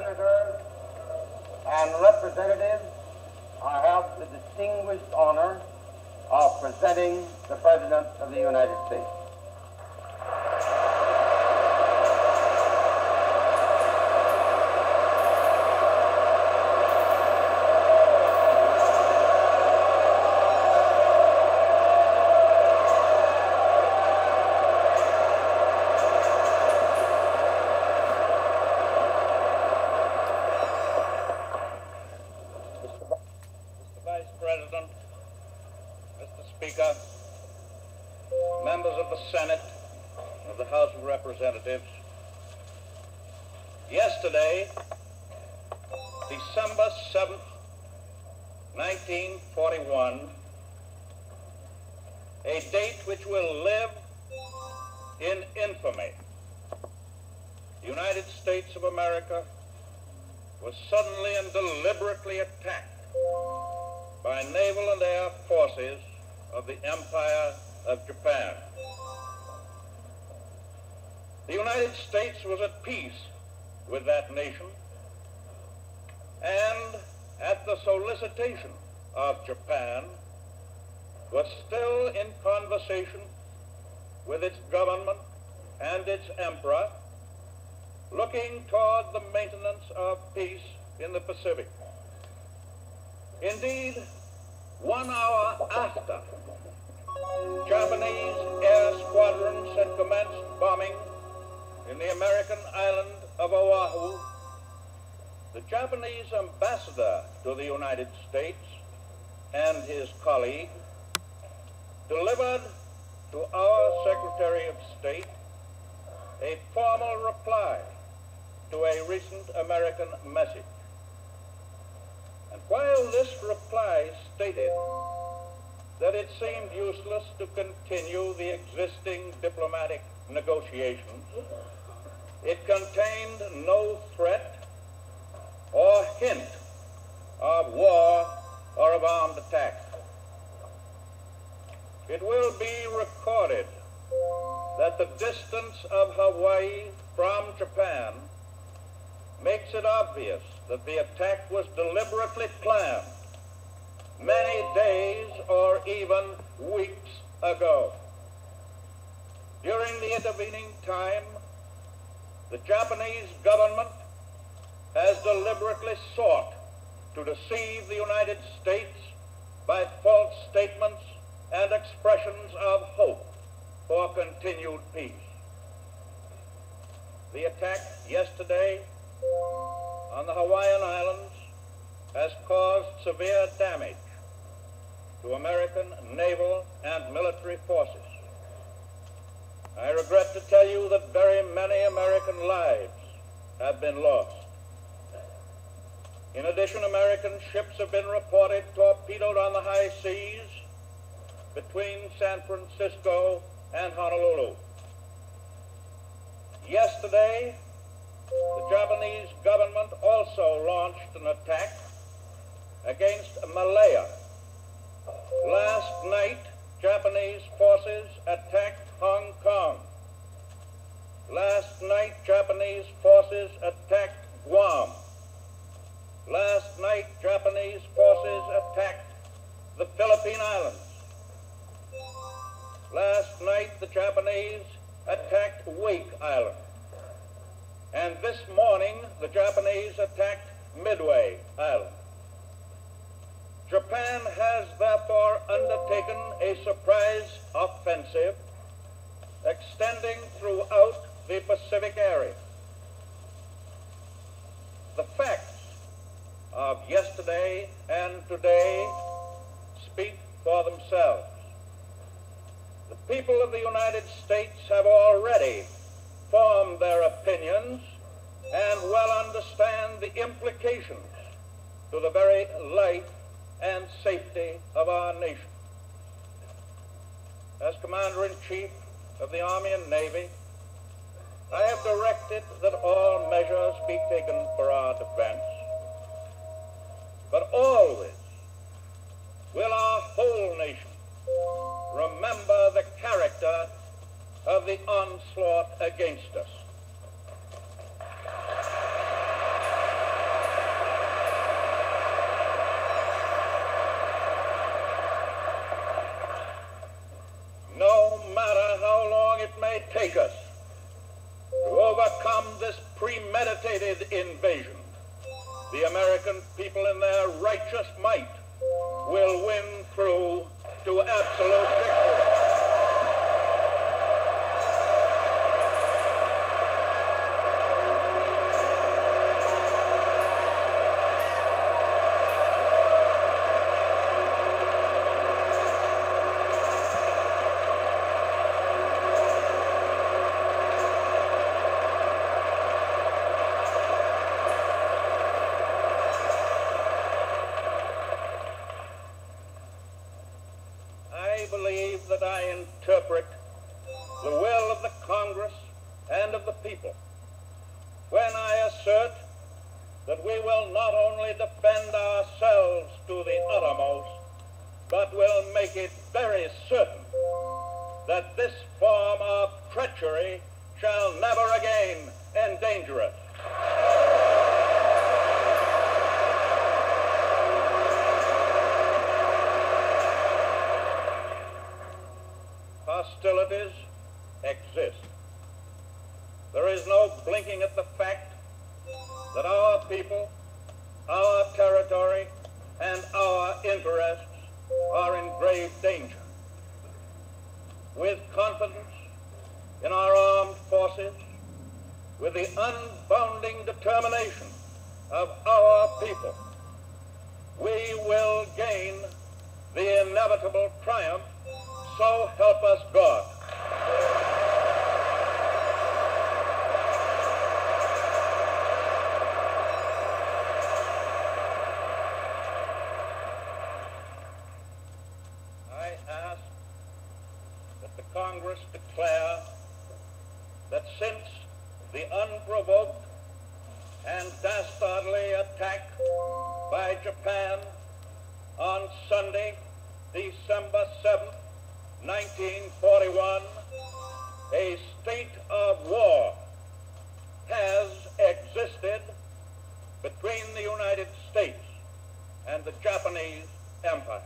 senators and representatives, I have the distinguished honor of presenting the President of the United States. Speaker, members of the Senate, of the House of Representatives, yesterday, December 7th, 1941, a date which will live in infamy, the United States of America was suddenly and deliberately attacked by naval and air forces of the Empire of Japan. The United States was at peace with that nation, and at the solicitation of Japan, was still in conversation with its government and its emperor, looking toward the maintenance of peace in the Pacific. Indeed, 1 hour after Japanese air squadrons had commenced bombing in the American island of Oahu, the Japanese ambassador to the United States and his colleague delivered to our Secretary of State a formal reply to a recent American message. And while this reply stated that it seemed useless to continue the existing diplomatic negotiations, it contained no threat or hint of war or of armed attack. It will be recorded that the distance of Hawaii from Japan makes it obvious that the attack was deliberately planned many days or even weeks ago. During the intervening time, the Japanese government has deliberately sought to deceive the United States by false statements and expressions of hope for continued peace. The attack yesterday on the Hawaiian Islands has caused severe damage to American naval and military forces. I regret to tell you that very many American lives have been lost. In addition, American ships have been reported torpedoed on the high seas between San Francisco and Honolulu. Yesterday, the Japanese government also launched an attack against Malaya. Last night, Japanese forces attacked Hong Kong. Last night, Japanese forces attacked Guam. Last night, Japanese forces attacked the Philippine Islands. Last night, the Japanese attacked Wake Island. And this morning, the Japanese attacked Midway Island. Japan has therefore undertaken a surprise offensive extending throughout the Pacific area. The facts of yesterday and today speak for themselves. The people of the United States have already formed their opinions and well understand the implications to the very life and safety of our nation. As Commander-in-Chief of the Army and Navy, I have directed that all measures be taken for our defense, but always will our whole nation remember the character of the onslaught against us. premeditated invasion, the American people in their righteous might will win through to absolute victory. I believe that I interpret the will of the Congress and of the people when I assert that we will not only defend ourselves to the uttermost, but will make it very certain that this form of treachery shall never again endanger us. Hostilities exist. There is no blinking at the fact that our people, our territory, and our interests are in grave danger. With confidence in our armed forces, with the unbounding determination of our people, we will gain the inevitable triumph. So help us God. I ask that the Congress declare that since the unprovoked and dastardly attack by Japan on Sunday, December 7th, 1941, a state of war has existed between the United States and the Japanese Empire.